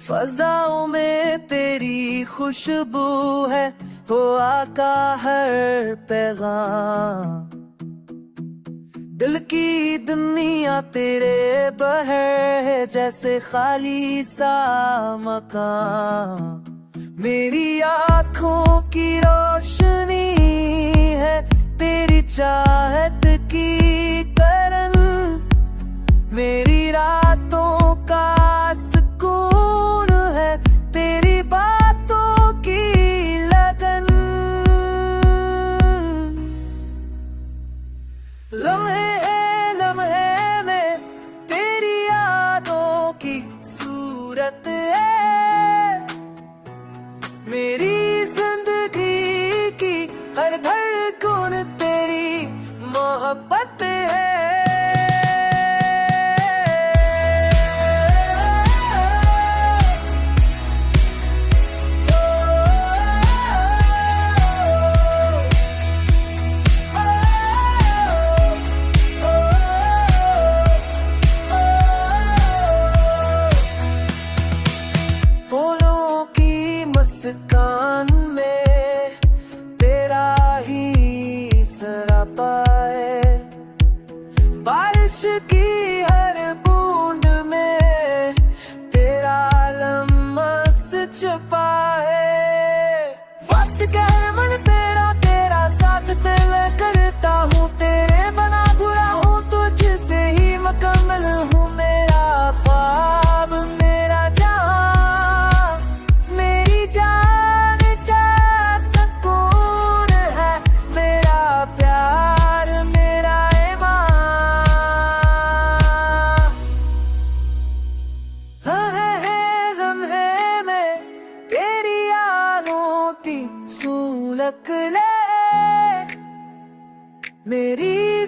फ़ज़ाओं में तेरी खुशबू है, हो आका हर पैगाम। दिल की दुनिया तेरे बहर है, जैसे खाली सा मकान। मेरी आँखों की रोशनी है तेरी चाहत की करन, मेरी रातों का सुकून है तेरी बातों की लगन। लम्हे लम्हे में तेरी यादों की सूरत है, मेरी जिंदगी की हर धड़कन तेरी मोहब्बत है। फूलों की मुस्कान में तेरा ही सरापा है, बारिश की हर बूंद में तेरा लम्स छुपा है। वक्त के हर मन तेरा तेरा साथ दिल करता हूँ, तेरे बना बुरा हूँ तुझसे ही मुकम्मल हूँ। मेरा ख्वाब मेरा जहां, मेरी जान का सुकून है, मेरा प्यार मेरा ईमान। लम्हे में तेरी यादों की सुलग ले, मेरी